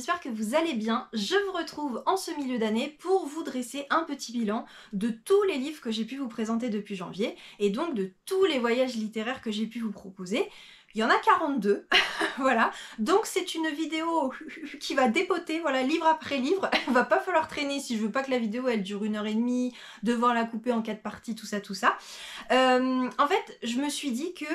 j'espère que vous allez bien. Je vous retrouve en ce milieu d'année pour vous dresser un petit bilan de tous les livres que j'ai pu vous présenter depuis janvier et donc de tous les voyages littéraires que j'ai pu vous proposer. Il y en a 42, voilà, donc c'est une vidéo qui va dépoter, voilà, livre après livre. Il va pas falloir traîner si je veux pas que la vidéo elle dure 1h30, devoir la couper en 4 parties, tout ça, tout ça. En fait, je me suis dit que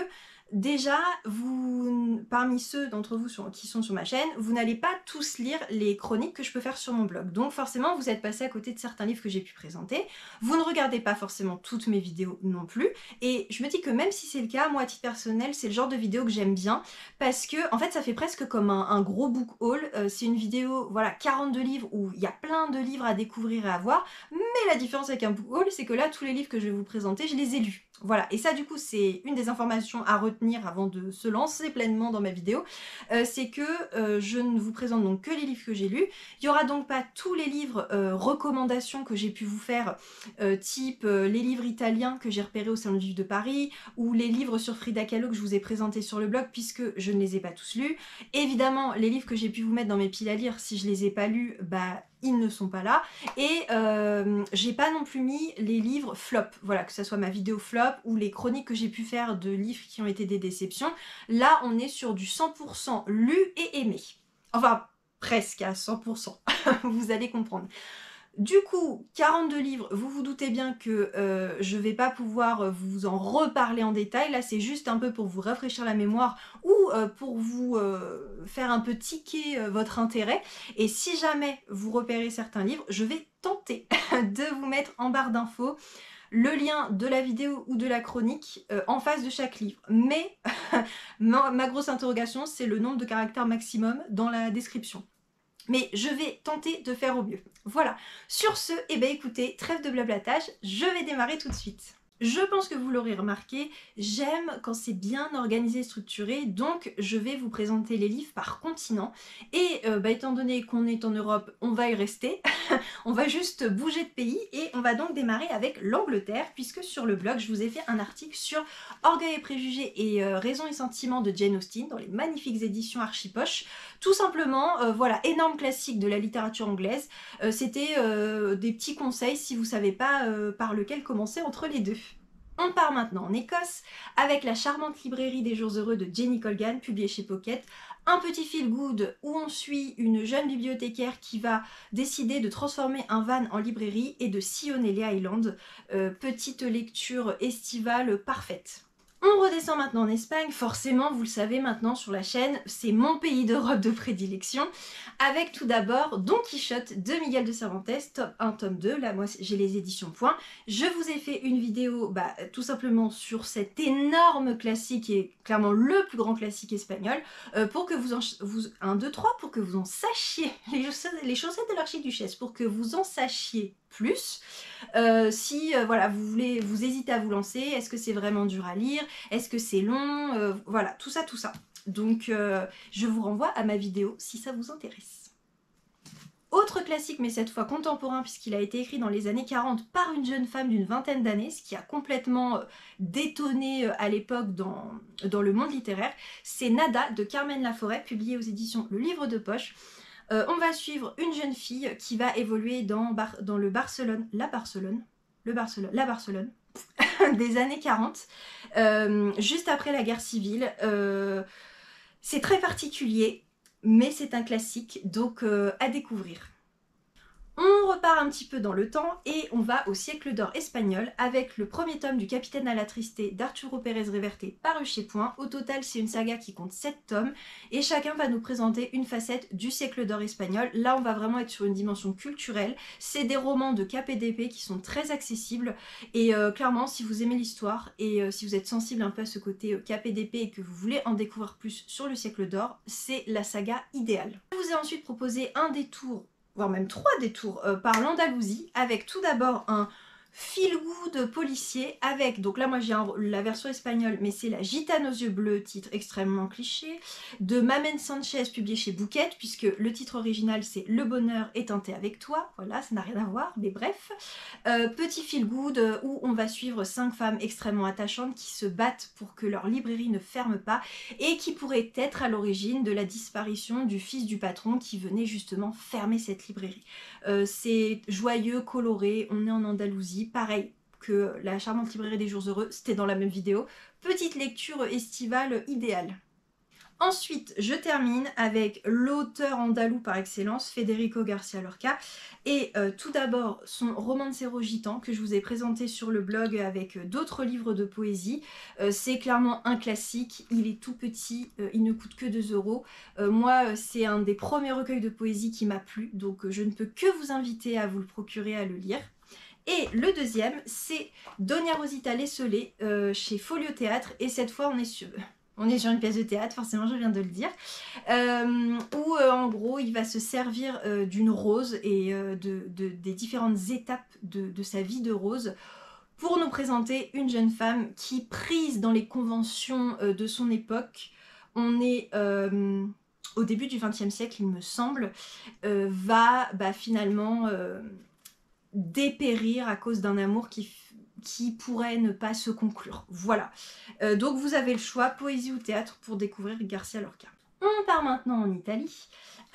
déjà, vous, parmi ceux d'entre vous qui sont sur ma chaîne, vous n'allez pas tous lire les chroniques que je peux faire sur mon blog. Donc forcément, vous êtes passé à côté de certains livres que j'ai pu présenter. Vous ne regardez pas forcément toutes mes vidéos non plus. Et je me dis que même si c'est le cas, moi à titre personnel, c'est le genre de vidéo que j'aime bien. Parce que, en fait, ça fait presque comme un gros book haul. C'est une vidéo, voilà, 42 livres où il y a plein de livres à découvrir et à voir. Mais la différence avec un book haul, c'est que là, tous les livres que je vais vous présenter, je les ai lus. Voilà, et ça du coup c'est une des informations à retenir avant de se lancer pleinement dans ma vidéo, c'est que je ne vous présente donc que les livres que j'ai lus. Il n'y aura donc pas tous les livres recommandations que j'ai pu vous faire, type les livres italiens que j'ai repérés au Salon du Livre de Paris, ou les livres sur Frida Kahlo que je vous ai présentés sur le blog puisque je ne les ai pas tous lus. Évidemment, les livres que j'ai pu vous mettre dans mes piles à lire, si je les ai pas lus, bah ils ne sont pas là. Et j'ai pas non plus mis les livres flop, voilà, que ce soit ma vidéo flop ou les chroniques que j'ai pu faire de livres qui ont été des déceptions. Là, on est sur du 100% lu et aimé. Enfin, presque à 100%, vous allez comprendre. Du coup, 42 livres, vous vous doutez bien que je vais pas pouvoir vous en reparler en détail. Là, c'est juste un peu pour vous rafraîchir la mémoire ou pour vous faire un peu tiquer votre intérêt. Et si jamais vous repérez certains livres, je vais tenter de vous mettre en barre d'infos le lien de la vidéo ou de la chronique en face de chaque livre. Mais ma grosse interrogation, c'est le nombre de caractères maximum dans la description. Mais je vais tenter de faire au mieux. Voilà. Sur ce, eh ben écoutez, trêve de blablatage, je vais démarrer tout de suite. Je pense que vous l'aurez remarqué, j'aime quand c'est bien organisé et structuré, donc je vais vous présenter les livres par continent. Et étant donné qu'on est en Europe, on va y rester, on va juste bouger de pays et on va donc démarrer avec l'Angleterre, puisque sur le blog, je vous ai fait un article sur Orgueil et préjugés et Raison et sentiments de Jane Austen, dans les magnifiques éditions Archipoche. Tout simplement, voilà, énorme classique de la littérature anglaise. C'était des petits conseils si vous ne savez pas par lequel commencer entre les deux. On part maintenant en Écosse avec la charmante librairie des jours heureux de Jenny Colgan, publiée chez Pocket. Un petit feel good où on suit une jeune bibliothécaire qui va décider de transformer un van en librairie et de sillonner les Highlands. Petite lecture estivale parfaite. On redescend maintenant en Espagne, forcément vous le savez maintenant sur la chaîne, c'est mon pays d'Europe de prédilection, avec tout d'abord Don Quichotte de Miguel de Cervantes, tome 1, tome 2, là moi j'ai les éditions point. Je vous ai fait une vidéo tout simplement sur cet énorme classique et clairement le plus grand classique espagnol, pour que vous en sachiez, les chaussettes de l'archiduchesse, pour que vous en sachiez plus. Si voilà, vous hésitez à vous lancer, est-ce que c'est vraiment dur à lire, est-ce que c'est long, voilà, tout ça. Donc je vous renvoie à ma vidéo si ça vous intéresse. Autre classique, mais cette fois contemporain, puisqu'il a été écrit dans les années 40 par une jeune femme d'une vingtaine d'années, ce qui a complètement détonné à l'époque dans le monde littéraire, c'est Nada de Carmen Laforet, publié aux éditions Le Livre de Poche. On va suivre une jeune fille qui va évoluer dans la Barcelone des années 40, juste après la guerre civile. C'est très particulier, mais c'est un classique, donc à découvrir. On repart un petit peu dans le temps et on va au siècle d'or espagnol avec le premier tome du Capitaine à la Tristesse d'Arturo Pérez Reverte paru chez Point. Au total, c'est une saga qui compte 7 tomes et chacun va nous présenter une facette du siècle d'or espagnol. Là, on va vraiment être sur une dimension culturelle. C'est des romans de KPDP qui sont très accessibles et clairement, si vous aimez l'histoire et si vous êtes sensible un peu à ce côté KPDP et que vous voulez en découvrir plus sur le siècle d'or, c'est la saga idéale. Je vous ai ensuite proposé un détour, voire même 3 détours par l'Andalousie, avec tout d'abord un feel good policier avec, donc là moi j'ai la version espagnole, mais c'est La Gitane aux yeux bleus, titre extrêmement cliché, de Mamen Sanchez, publié chez Bouquet, puisque le titre original c'est Le bonheur est teinté avec toi, voilà, ça n'a rien à voir, mais bref. Petit feel good où on va suivre 5 femmes extrêmement attachantes qui se battent pour que leur librairie ne ferme pas et qui pourraient être à l'origine de la disparition du fils du patron qui venait justement fermer cette librairie. C'est joyeux, coloré, on est en Andalousie, pareil que la charmante librairie des jours heureux, c'était dans la même vidéo. Petite lecture estivale idéale. Ensuite, je termine avec l'auteur andalou par excellence, Federico García Lorca, et tout d'abord son Romancero gitan que je vous ai présenté sur le blog avec d'autres livres de poésie. C'est clairement un classique, il est tout petit, il ne coûte que 2 €. Moi, c'est un des premiers recueils de poésie qui m'a plu, donc je ne peux que vous inviter à vous le procurer, à le lire. Et le deuxième, c'est Doña Rosita Lesolé chez Folio Théâtre, et cette fois on est sur une pièce de théâtre, forcément je viens de le dire, où en gros il va se servir d'une rose et des différentes étapes de sa vie de rose pour nous présenter une jeune femme qui, prise dans les conventions de son époque, on est au début du XXe siècle il me semble, va finalement dépérir à cause d'un amour qui pourrait ne pas se conclure. Voilà. Donc vous avez le choix, poésie ou théâtre, pour découvrir García Lorca. On part maintenant en Italie,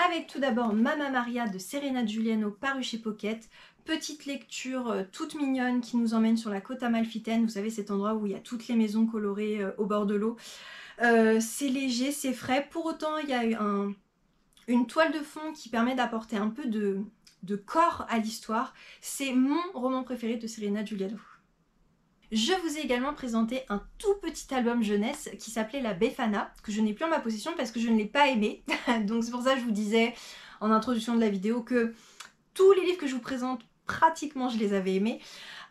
avec tout d'abord Mamma Maria de Serena Giuliano, paru chez Pocket. Petite lecture toute mignonne qui nous emmène sur la côte amalfitaine, vous savez, cet endroit où il y a toutes les maisons colorées au bord de l'eau. C'est léger, c'est frais, pour autant il y a une toile de fond qui permet d'apporter un peu de corps à l'histoire. C'est mon roman préféré de Serena Giuliano. Je vous ai également présenté un tout petit album jeunesse qui s'appelait La Befana, que je n'ai plus en ma possession parce que je ne l'ai pas aimé. Donc c'est pour ça que je vous disais en introduction de la vidéo que tous les livres que je vous présente, pratiquement je les avais aimés.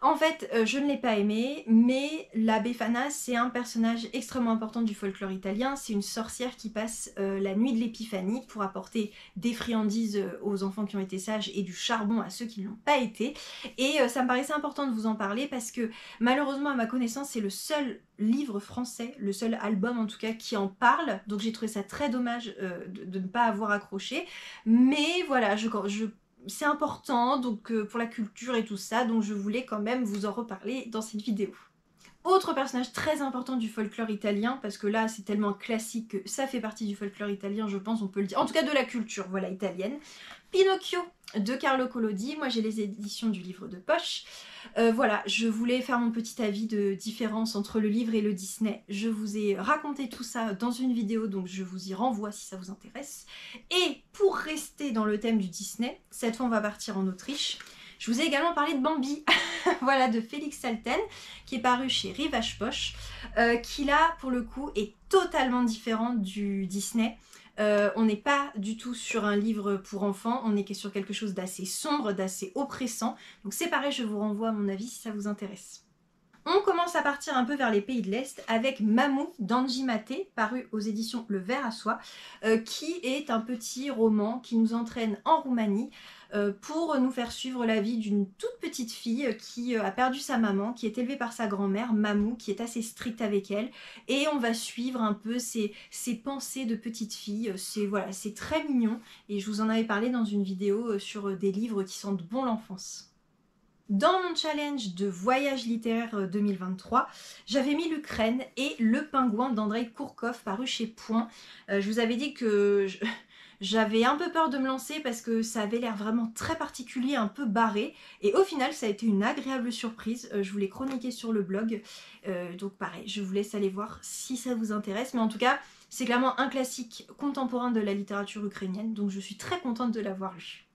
En fait, je ne l'ai pas aimé, mais la Befana, c'est un personnage extrêmement important du folklore italien. C'est une sorcière qui passe la nuit de l'épiphanie pour apporter des friandises aux enfants qui ont été sages et du charbon à ceux qui ne l'ont pas été. Et ça me paraissait important de vous en parler parce que malheureusement, à ma connaissance, c'est le seul livre français, le seul album en tout cas qui en parle. Donc j'ai trouvé ça très dommage de ne pas avoir accroché. Mais voilà, c'est important donc pour la culture et tout ça, donc je voulais quand même vous en reparler dans cette vidéo. Autre personnage très important du folklore italien, parce que là c'est tellement classique que ça fait partie du folklore italien, je pense on peut le dire, en tout cas de la culture, voilà, italienne. Pinocchio de Carlo Collodi, moi j'ai les éditions du livre de poche. Voilà, je voulais faire mon petit avis de différence entre le livre et le Disney. Je vous ai raconté tout ça dans une vidéo, donc je vous y renvoie si ça vous intéresse. Et pour rester dans le thème du Disney, cette fois on va partir en Autriche. Je vous ai également parlé de Bambi, voilà, de Félix Salten, qui est paru chez Rivage Poche, qui là, pour le coup, est totalement différent du Disney. On n'est pas du tout sur un livre pour enfants, on est sur quelque chose d'assez sombre, d'assez oppressant. Donc c'est pareil, je vous renvoie à mon avis si ça vous intéresse. On commence à partir un peu vers les pays de l'Est avec Mamou d'Anji Maté, paru aux éditions Le Ver à Soie, qui est un petit roman qui nous entraîne en Roumanie pour nous faire suivre la vie d'une toute petite fille qui a perdu sa maman, qui est élevée par sa grand-mère, Mamou, qui est assez stricte avec elle. Et on va suivre un peu ses pensées de petite fille. Voilà, c'est très mignon et je vous en avais parlé dans une vidéo sur des livres qui sentent bon l'enfance. Dans mon challenge de voyage littéraire 2023, j'avais mis l'Ukraine et Le Pingouin d'Andrei Kourkov, paru chez Point. Je vous avais dit que j'avais un peu peur de me lancer parce que ça avait l'air vraiment très particulier, un peu barré. Et au final, ça a été une agréable surprise. Je vous l'ai chroniqué sur le blog. Donc pareil, je vous laisse aller voir si ça vous intéresse. Mais en tout cas, c'est clairement un classique contemporain de la littérature ukrainienne. Donc je suis très contente de l'avoir lu.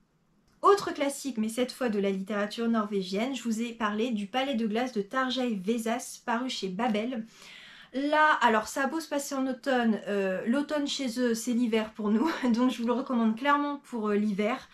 Autre classique, mais cette fois de la littérature norvégienne, je vous ai parlé du Palais de glace de Tarjei Vesaas, paru chez Babel. Là, alors ça a beau se passer en automne, l'automne chez eux c'est l'hiver pour nous, donc je vous le recommande clairement pour l'hiver.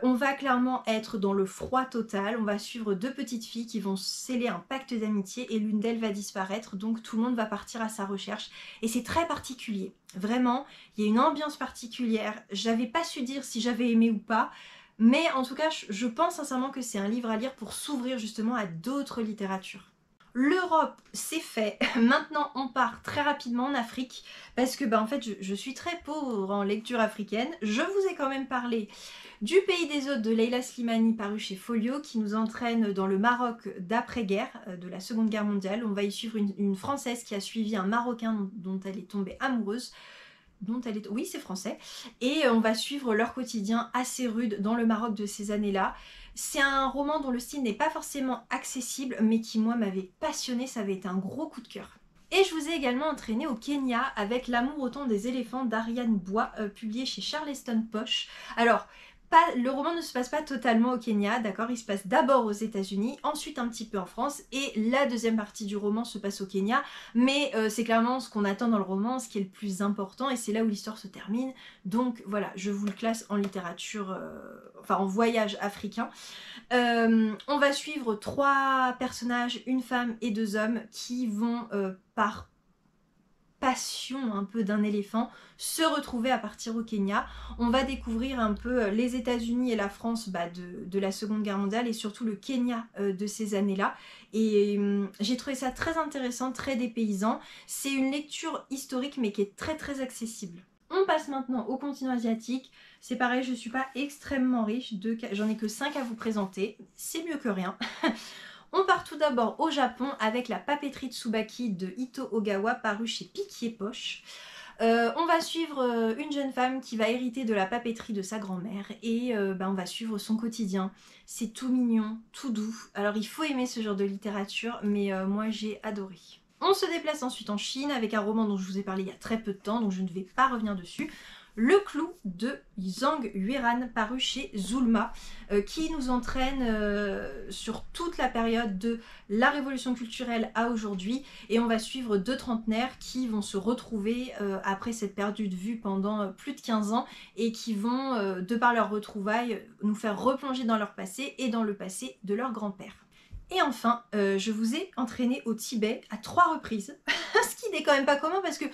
On va clairement être dans le froid total, on va suivre deux petites filles qui vont sceller un pacte d'amitié et l'une d'elles va disparaître, donc tout le monde va partir à sa recherche. Et c'est très particulier, vraiment, il y a une ambiance particulière, j'avais pas su dire si j'avais aimé ou pas. Mais en tout cas, je pense sincèrement que c'est un livre à lire pour s'ouvrir justement à d'autres littératures. L'Europe, c'est fait. Maintenant, on part très rapidement en Afrique parce que en fait, je suis très pauvre en lecture africaine. Je vous ai quand même parlé du Pays des Autres de Leila Slimani paru chez Folio qui nous entraîne dans le Maroc d'après-guerre, de la Seconde Guerre mondiale. On va y suivre une Française qui a suivi un Marocain dont elle est tombée amoureuse. Oui, c'est français. Et on va suivre leur quotidien assez rude dans le Maroc de ces années-là. C'est un roman dont le style n'est pas forcément accessible, mais qui, moi, m'avait passionné. Ça avait été un gros coup de cœur. Et je vous ai également entraîné au Kenya avec L'amour au temps des éléphants d'Ariane Bois, publié chez Charleston Poche. Alors, le roman ne se passe pas totalement au Kenya, d'accord? Il se passe d'abord aux États-Unis, ensuite un petit peu en France, et la deuxième partie du roman se passe au Kenya, mais c'est clairement ce qu'on attend dans le roman, ce qui est le plus important, et c'est là où l'histoire se termine. Donc voilà, je vous le classe en littérature, enfin en voyage africain. On va suivre 3 personnages, une femme et 2 hommes, qui vont par passion un peu d'un éléphant, se retrouver à partir au Kenya. On va découvrir un peu les États-Unis et la France de la Seconde Guerre mondiale et surtout le Kenya de ces années-là. Et j'ai trouvé ça très intéressant, très dépaysant. C'est une lecture historique mais qui est très très accessible. On passe maintenant au continent asiatique. C'est pareil, je ne suis pas extrêmement riche, j'en ai que 5 à vous présenter. C'est mieux que rien. On part tout d'abord au Japon avec La papeterie Tsubaki de Ito Ogawa paru chez Piquier Poche. On va suivre une jeune femme qui va hériter de la papeterie de sa grand-mère et on va suivre son quotidien. C'est tout mignon, tout doux. Alors il faut aimer ce genre de littérature, mais moi j'ai adoré. On se déplace ensuite en Chine avec un roman dont je vous ai parlé il y a très peu de temps, donc je ne vais pas revenir dessus. Le clou de Zhang Yueran paru chez Zulma qui nous entraîne sur toute la période de la révolution culturelle à aujourd'hui et on va suivre 2 trentenaires qui vont se retrouver après cette perte de vue pendant plus de 15 ans et qui vont, de par leurs retrouvailles, nous faire replonger dans leur passé et dans le passé de leur grand-père. Et enfin, je vous ai entraîné au Tibet à 3 reprises, ce qui n'est quand même pas commun parce que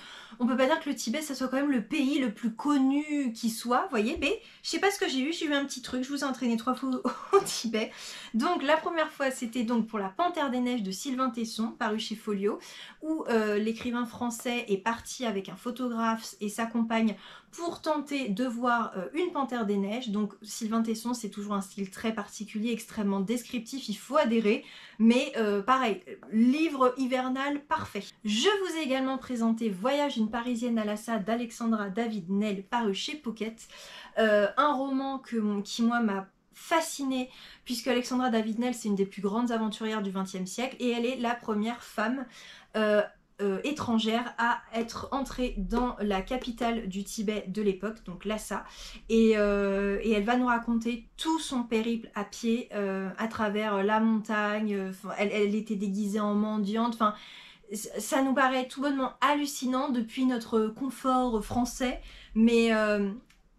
on peut pas dire que le Tibet ça soit quand même le pays le plus connu qui soit, vous voyez, mais je sais pas ce que j'ai eu un petit truc, je vous ai entraîné 3 fois au Tibet. Donc la première fois c'était donc pour La Panthère des Neiges de Sylvain Tesson, paru chez Folio, où l'écrivain français est parti avec un photographe et sa compagne pour tenter de voir une panthère des neiges. Donc Sylvain Tesson, c'est toujours un style très particulier, extrêmement descriptif, il faut adhérer. Mais pareil, livre hivernal parfait. Je vous ai également présenté Voyage d'une Parisienne à Lhasa d'Alexandra David Nel, paru chez Pocket. Un roman qui moi m'a fascinée, puisque Alexandra David Nel, c'est une des plus grandes aventurières du XXe siècle, et elle est la première femme étrangère à être entrée dans la capitale du Tibet de l'époque, donc Lhasa, et elle va nous raconter tout son périple à pied à travers la montagne. Elle était déguisée en mendiante, enfin ça nous paraît tout bonnement hallucinant depuis notre confort français, mais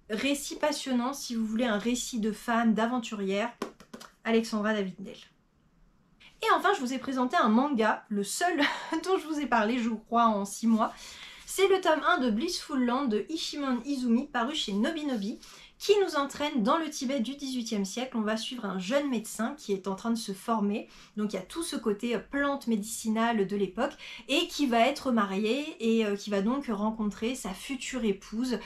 récit passionnant si vous voulez un récit de femme, d'aventurière, Alexandra David Nel. Et enfin, je vous ai présenté un manga, le seul dont je vous ai parlé, je crois, en 6 mois. C'est le tome 1 de Blissful Land de Ishimon Izumi, paru chez Nobinobi, qui nous entraîne dans le Tibet du XVIIIe siècle. On va suivre un jeune médecin qui est en train de se former. Donc il y a tout ce côté plante médicinale de l'époque et qui va être marié et qui va donc rencontrer sa future épouse.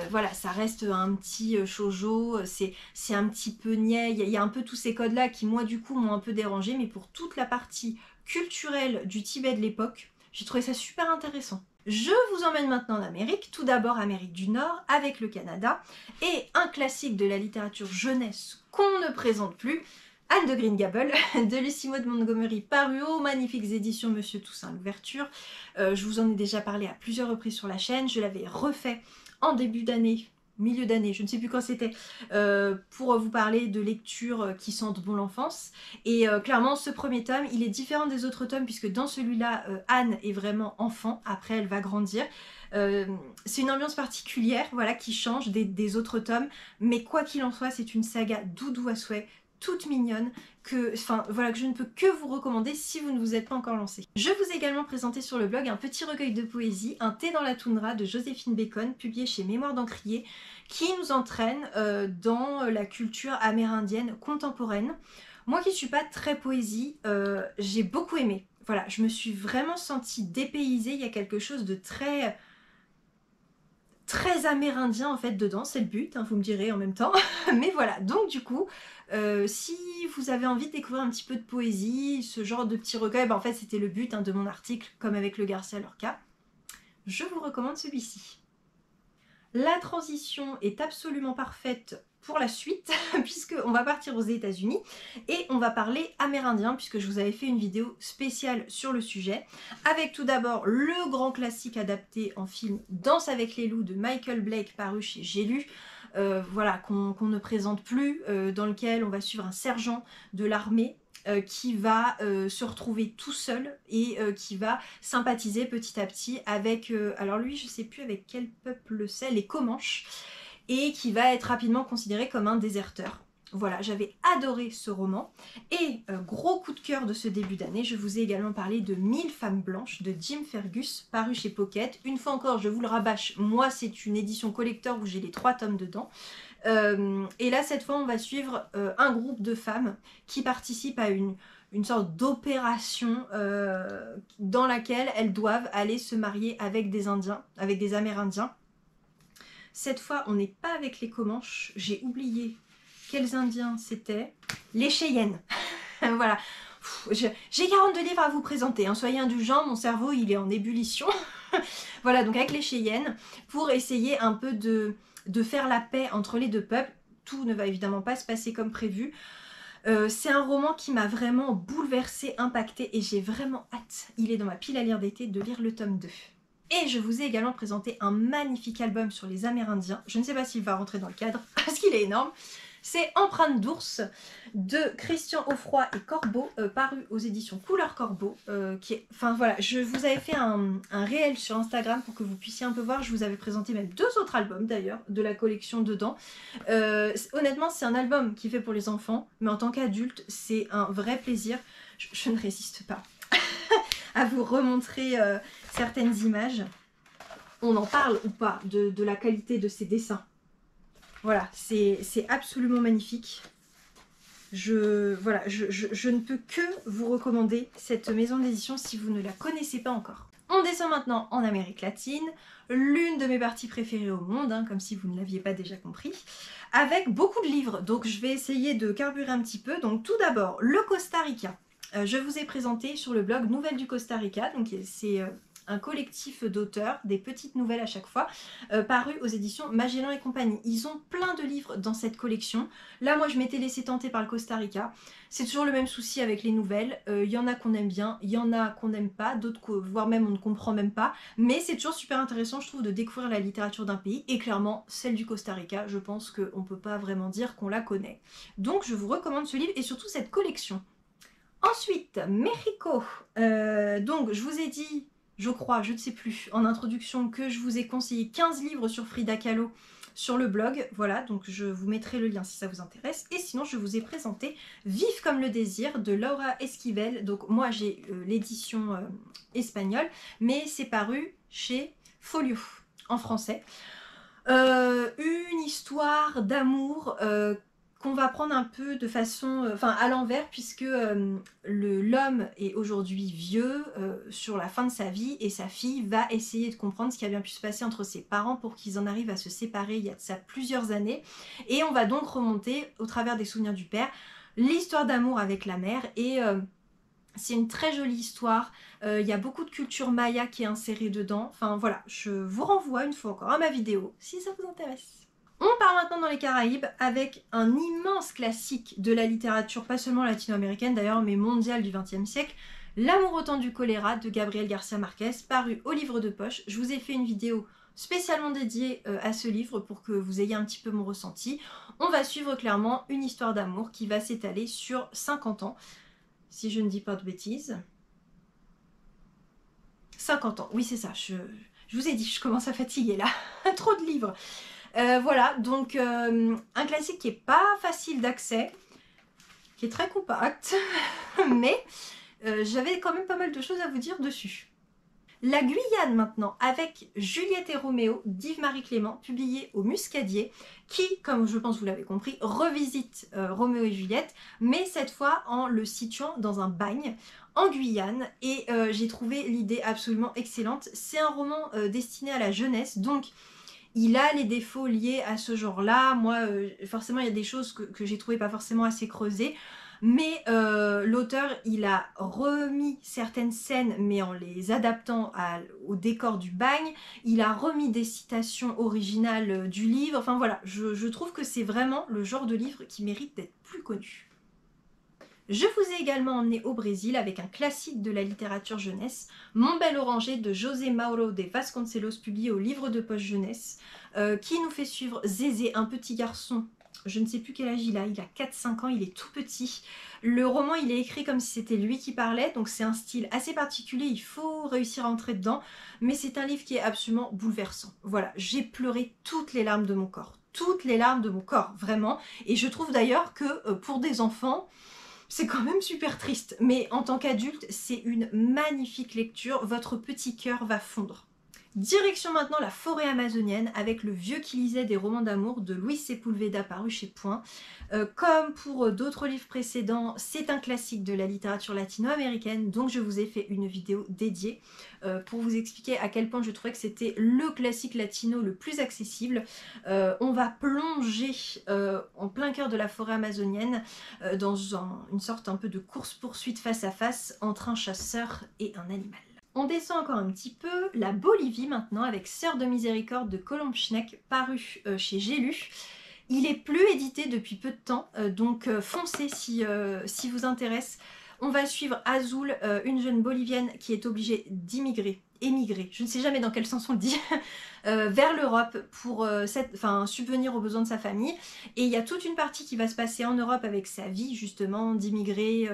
Voilà, ça reste un petit shoujo, c'est un petit peu niais. Il y a un peu tous ces codes-là qui, moi, du coup, m'ont un peu dérangé. Mais pour toute la partie culturelle du Tibet de l'époque, j'ai trouvé ça super intéressant. Je vous emmène maintenant en Amérique, tout d'abord Amérique du Nord avec le Canada et un classique de la littérature jeunesse qu'on ne présente plus, Anne de Green Gables de Lucy Maud Montgomery, paru aux magnifiques éditions Monsieur Toussaint Louverture. Je vous en ai déjà parlé à plusieurs reprises sur la chaîne, je l'avais refait en début d'année, milieu d'année, je ne sais plus quand c'était, pour vous parler de lectures qui sentent bon l'enfance. Et clairement, ce premier tome, il est différent des autres tomes, puisque dans celui-là, Anne est vraiment enfant, après elle va grandir. C'est une ambiance particulière, voilà, qui change des autres tomes, mais quoi qu'il en soit, c'est une saga doudou à souhait, toutes mignonnes, que je ne peux que vous recommander si vous ne vous êtes pas encore lancé. Je vous ai également présenté sur le blog un petit recueil de poésie, Un thé dans la toundra de Joséphine Bacon, publié chez Mémoire d'Encrier, qui nous entraîne dans la culture amérindienne contemporaine. Moi qui ne suis pas très poésie, j'ai beaucoup aimé. Voilà, je me suis vraiment sentie dépaysée, il y a quelque chose de très amérindien en fait dedans, c'est le but, hein, vous me direz en même temps. Mais voilà, donc du coup, si vous avez envie de découvrir un petit peu de poésie, ce genre de petit recueil, en fait c'était le but de mon article, comme avec le Garcia Lorca, je vous recommande celui-ci. La transition est absolument parfaite pour la suite, puisqu'on va partir aux États-Unis et on va parler amérindien, puisque je vous avais fait une vidéo spéciale sur le sujet, avec tout d'abord le grand classique adapté en film Danse avec les loups de Michael Blake, paru chez J'ai lu, voilà, qu'on ne présente plus, dans lequel on va suivre un sergent de l'armée qui va se retrouver tout seul et qui va sympathiser petit à petit avec, alors lui je sais plus avec quel peuple c'est, les Comanches, et qui va être rapidement considéré comme un déserteur. Voilà, j'avais adoré ce roman. Et gros coup de cœur de ce début d'année, je vous ai également parlé de 1000 femmes blanches de Jim Fergus, paru chez Pocket. Une fois encore, je vous le rabâche, moi c'est une édition collector où j'ai les 3 tomes dedans. Et là, cette fois, on va suivre un groupe de femmes qui participent à une sorte d'opération dans laquelle elles doivent aller se marier avec des Indiens, avec des Amérindiens. Cette fois, on n'est pas avec les Comanches. J'ai oublié quels Indiens c'était. Les Cheyennes. Voilà. J'ai 42 livres à vous présenter. Hein. Soyez indulgents, mon cerveau, il est en ébullition. Voilà, donc avec les Cheyennes, pour essayer un peu de faire la paix entre les deux peuples. Tout ne va évidemment pas se passer comme prévu. C'est un roman qui m'a vraiment bouleversée, impactée, et j'ai vraiment hâte, il est dans ma pile à lire d'été, de lire le tome 2. Et je vous ai également présenté un magnifique album sur les Amérindiens. Je ne sais pas s'il va rentrer dans le cadre, parce qu'il est énorme. C'est Empreinte d'ours de Christian Offroy et Corbeau, paru aux éditions Couleur Corbeau. Enfin voilà, je vous avais fait un réel sur Instagram pour que vous puissiez un peu voir. Je vous avais présenté même 2 autres albums d'ailleurs de la collection dedans. Honnêtement, c'est un album qui est fait pour les enfants, mais en tant qu'adulte, c'est un vrai plaisir. Je ne résiste pas à vous remontrer certaines images. On en parle ou pas de la qualité de ces dessins. Voilà, c'est absolument magnifique. Je ne peux que vous recommander cette maison d'édition si vous ne la connaissez pas encore. On descend maintenant en Amérique latine, l'une de mes parties préférées au monde, hein, comme si vous ne l'aviez pas déjà compris, avec beaucoup de livres. Donc je vais essayer de carburer un petit peu. Donc tout d'abord, le Costa Rica. Je vous ai présenté sur le blog Nouvelles du Costa Rica, donc c'est un collectif d'auteurs, des petites nouvelles à chaque fois, paru aux éditions Magellan et compagnie. Ils ont plein de livres dans cette collection. Là, moi, je m'étais laissée tenter par le Costa Rica. C'est toujours le même souci avec les nouvelles. Il y en a qu'on aime bien, il y en a qu'on n'aime pas, d'autres, voire même on ne comprend même pas. Mais c'est toujours super intéressant, je trouve, de découvrir la littérature d'un pays. Et clairement, celle du Costa Rica, je pense qu'on ne peut pas vraiment dire qu'on la connaît. Donc, je vous recommande ce livre et surtout cette collection. Ensuite, Mexico. Donc, je vous ai dit, je crois, je ne sais plus, en introduction, que je vous ai conseillé 15 livres sur Frida Kahlo sur le blog. Voilà, donc je vous mettrai le lien si ça vous intéresse. Et sinon, je vous ai présenté Vif comme le désir de Laura Esquivel. Donc, moi, j'ai l'édition espagnole, mais c'est paru chez Folio, en français. Une histoire d'amour qu'on va prendre un peu de façon, à l'envers, puisque l'homme est aujourd'hui vieux, sur la fin de sa vie, et sa fille va essayer de comprendre ce qui a bien pu se passer entre ses parents pour qu'ils en arrivent à se séparer il y a de ça plusieurs années. Et on va donc remonter, au travers des souvenirs du père, l'histoire d'amour avec la mère, et c'est une très jolie histoire. Il y a beaucoup de culture maya qui est insérée dedans. Enfin voilà, je vous renvoie une fois encore à ma vidéo, si ça vous intéresse. On part maintenant dans les Caraïbes avec un immense classique de la littérature, pas seulement latino-américaine d'ailleurs, mais mondiale du XXe siècle, L'amour au temps du choléra de Gabriel Garcia Marquez, paru au livre de poche. Je vous ai fait une vidéo spécialement dédiée à ce livre pour que vous ayez un petit peu mon ressenti. On va suivre clairement une histoire d'amour qui va s'étaler sur 50 ans, si je ne dis pas de bêtises. 50 ans, oui c'est ça, je vous ai dit, je commence à fatiguer là, trop de livres. Voilà, donc un classique qui n'est pas facile d'accès, qui est très compact, mais j'avais quand même pas mal de choses à vous dire dessus. La Guyane maintenant, avec Juliette et Roméo d'Yves-Marie Clément, publié au Muscadier, qui, comme je pense vous l'avez compris, revisite Roméo et Juliette, mais cette fois en le situant dans un bagne en Guyane, et j'ai trouvé l'idée absolument excellente. C'est un roman destiné à la jeunesse, donc il a les défauts liés à ce genre-là. Moi, forcément, il y a des choses que j'ai trouvées pas forcément assez creusées. Mais l'auteur, il a remis certaines scènes, mais en les adaptant au décor du bagne. Il a remis des citations originales du livre. Enfin voilà, je trouve que c'est vraiment le genre de livre qui mérite d'être plus connu. Je vous ai également emmené au Brésil avec un classique de la littérature jeunesse, Mon bel oranger de José Mauro de Vasconcelos, publié au livre de poche jeunesse, qui nous fait suivre Zézé, un petit garçon, je ne sais plus quel âge il a 4-5 ans, il est tout petit. Le roman, il est écrit comme si c'était lui qui parlait, donc c'est un style assez particulier, il faut réussir à entrer dedans, mais c'est un livre qui est absolument bouleversant. Voilà, j'ai pleuré toutes les larmes de mon corps, vraiment, et je trouve d'ailleurs que pour des enfants, c'est quand même super triste, mais en tant qu'adulte, c'est une magnifique lecture, votre petit cœur va fondre. Direction maintenant la forêt amazonienne avec Le vieux qui lisait des romans d'amour de Luis Sepúlveda paru chez Point. Comme pour d'autres livres précédents, c'est un classique de la littérature latino-américaine, donc je vous ai fait une vidéo dédiée pour vous expliquer à quel point je trouvais que c'était le classique latino le plus accessible. On va plonger en plein cœur de la forêt amazonienne dans une sorte un peu de course-poursuite face à face entre un chasseur et un animal. On descend encore un petit peu, la Bolivie maintenant, avec Sœur de miséricorde de Colombe Schneck, paru chez J'ai lu. Il est plus édité depuis peu de temps, donc foncez si vous intéresse. On va suivre Azul, une jeune bolivienne qui est obligée émigrer, je ne sais jamais dans quel sens on le dit, vers l'Europe pour subvenir aux besoins de sa famille. Et il y a toute une partie qui va se passer en Europe avec sa vie, justement, d'immigré,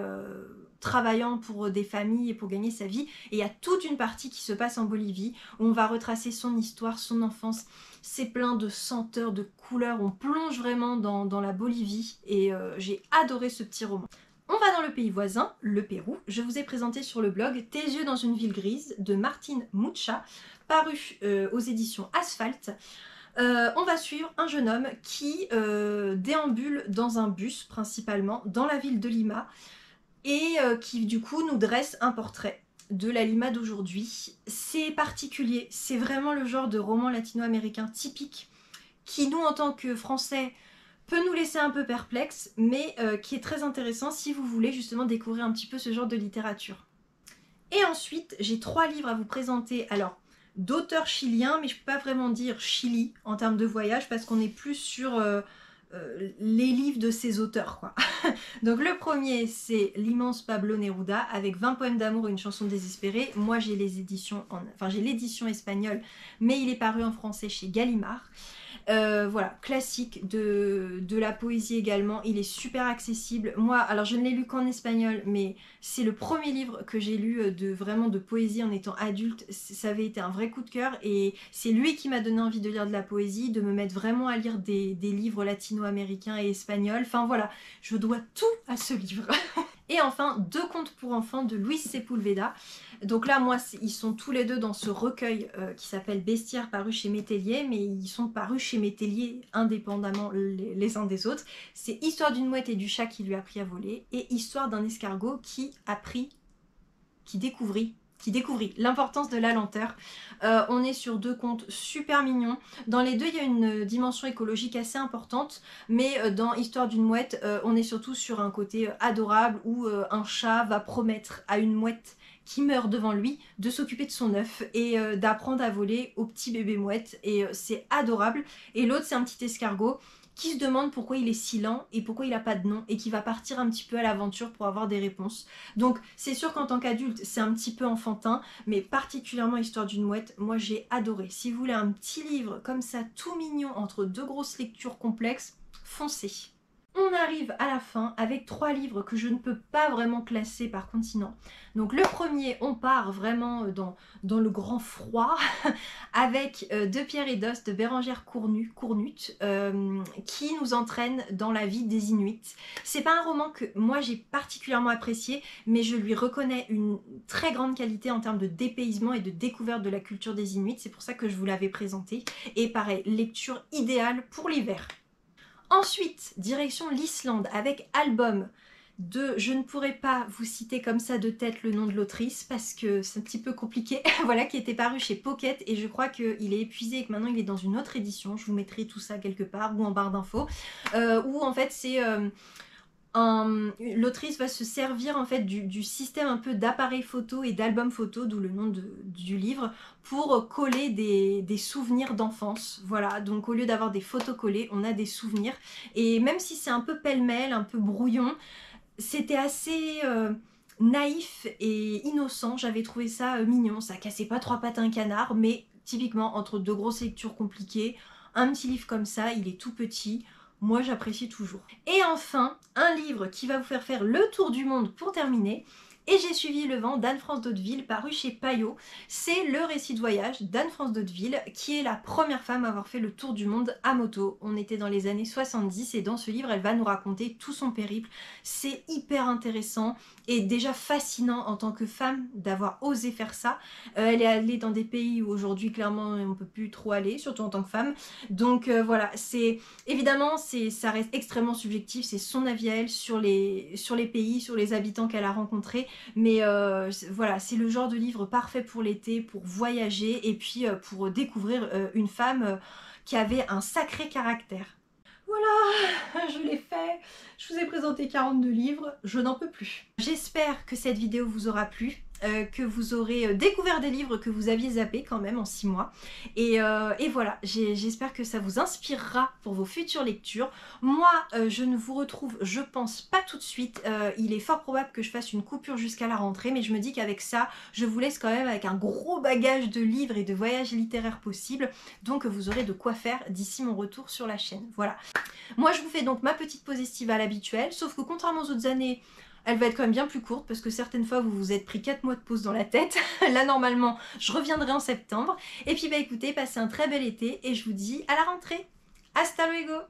travaillant pour des familles et pour gagner sa vie. Et il y a toute une partie qui se passe en Bolivie, où on va retracer son histoire, son enfance. C'est plein de senteurs, de couleurs, on plonge vraiment dans la Bolivie, et j'ai adoré ce petit roman. On va dans le pays voisin, le Pérou. Je vous ai présenté sur le blog Tes yeux dans une ville grise de Martine Mucha, paru aux éditions Asphalte. On va suivre un jeune homme qui déambule dans un bus principalement dans la ville de Lima et qui du coup nous dresse un portrait de la Lima d'aujourd'hui. C'est particulier, c'est vraiment le genre de roman latino-américain typique qui nous en tant que Français peut nous laisser un peu perplexes, mais qui est très intéressant si vous voulez justement découvrir un petit peu ce genre de littérature. Et ensuite, j'ai 3 livres à vous présenter, alors d'auteurs chiliens, mais je ne peux pas vraiment dire Chili en termes de voyage, parce qu'on est plus sur les livres de ces auteurs, quoi. Donc le premier, c'est l'immense Pablo Neruda, avec 20 poèmes d'amour et une chanson désespérée. Moi j'ai l'édition espagnole, mais il est paru en français chez Gallimard. Voilà, classique de la poésie également, il est super accessible. Moi, alors je ne l'ai lu qu'en espagnol, mais c'est le premier livre que j'ai lu vraiment de poésie en étant adulte. Ça avait été un vrai coup de cœur, et c'est lui qui m'a donné envie de lire de la poésie, de me mettre vraiment à lire des livres latino-américains et espagnols. Enfin voilà, je dois tout à ce livre. Et enfin, 2 contes pour enfants de Luis Sepúlveda. Donc là, moi, ils sont tous les deux dans ce recueil qui s'appelle Bestiaire, paru chez Métellier, mais ils sont parus chez Métellier indépendamment les uns des autres. C'est Histoire d'une mouette et du chat qui lui a appris à voler, et Histoire d'un escargot qui découvrit l'importance de la lenteur. On est sur 2 contes super mignons. Dans les deux, il y a une dimension écologique assez importante, mais dans Histoire d'une mouette, on est surtout sur un côté adorable où un chat va promettre à une mouette qui meurt devant lui de s'occuper de son œuf et d'apprendre à voler au petit bébé mouette, et c'est adorable. Et l'autre, c'est un petit escargot qui se demande pourquoi il est si lent et pourquoi il n'a pas de nom, et qui va partir un petit peu à l'aventure pour avoir des réponses. Donc c'est sûr qu'en tant qu'adulte, c'est un petit peu enfantin, mais particulièrement Histoire d'une mouette, moi j'ai adoré. Si vous voulez un petit livre comme ça, tout mignon, entre 2 grosses lectures complexes, foncez. On arrive à la fin avec 3 livres que je ne peux pas vraiment classer par continent. Donc le premier, on part vraiment dans le grand froid avec De Pierre et d'Os de Bérengère Cournut qui nous entraîne dans la vie des Inuits. C'est pas un roman que moi j'ai particulièrement apprécié, mais je lui reconnais une très grande qualité en termes de dépaysement et de découverte de la culture des Inuits. C'est pour ça que je vous l'avais présenté. Et pareil, lecture idéale pour l'hiver. Ensuite, direction l'Islande avec Album de... Je ne pourrais pas vous citer comme ça de tête le nom de l'autrice parce que c'est un petit peu compliqué. Voilà, qui était paru chez Pocket et je crois qu'il est épuisé et que maintenant il est dans une autre édition. Je vous mettrai tout ça quelque part ou en barre d'infos. Où en fait c'est... l'autrice va se servir en fait du système un peu d'appareil photo et d'album photo, d'où le nom du livre, pour coller des souvenirs d'enfance. Voilà, donc au lieu d'avoir des photos collées, on a des souvenirs. Et même si c'est un peu pêle-mêle, un peu brouillon, c'était assez naïf et innocent. J'avais trouvé ça mignon. Ça cassait pas 3 pattes à un canard, mais typiquement entre 2 grosses lectures compliquées, un petit livre comme ça, il est tout petit. Moi j'apprécie toujours. Et enfin, un livre qui va vous faire le tour du monde pour terminer. Et j'ai suivi le vent d'Anne-France d'Hauteville, paru chez Payot. C'est le récit de voyage d'Anne-France d'Hauteville, qui est la première femme à avoir fait le tour du monde à moto. On était dans les années 70 et dans ce livre, elle va nous raconter tout son périple. C'est hyper intéressant et déjà fascinant en tant que femme d'avoir osé faire ça. Elle est allée dans des pays où aujourd'hui, clairement, on ne peut plus trop aller, surtout en tant que femme. Donc voilà, c'est évidemment, ça reste extrêmement subjectif. C'est son avis à elle sur les pays, sur les habitants qu'elle a rencontrés. Mais voilà, c'est le genre de livre parfait pour l'été, pour voyager et puis pour découvrir une femme qui avait un sacré caractère. Voilà, je l'ai fait. Je vous ai présenté 42 livres, je n'en peux plus. J'espère que cette vidéo vous aura plu. Que vous aurez découvert des livres que vous aviez zappés quand même en 6 mois. Et voilà, j'espère que ça vous inspirera pour vos futures lectures. Moi, je ne vous retrouve, je pense, pas tout de suite. Il est fort probable que je fasse une coupure jusqu'à la rentrée, mais je me dis qu'avec ça, je vous laisse quand même avec un gros bagage de livres et de voyages littéraires possibles. Donc vous aurez de quoi faire d'ici mon retour sur la chaîne. Voilà. Moi, je vous fais donc ma petite pause estivale habituelle, sauf que contrairement aux autres années, elle va être quand même bien plus courte parce que certaines fois vous vous êtes pris 4 mois de pause dans la tête. Là normalement je reviendrai en septembre. Et puis bah écoutez, passez un très bel été et je vous dis à la rentrée. Hasta luego!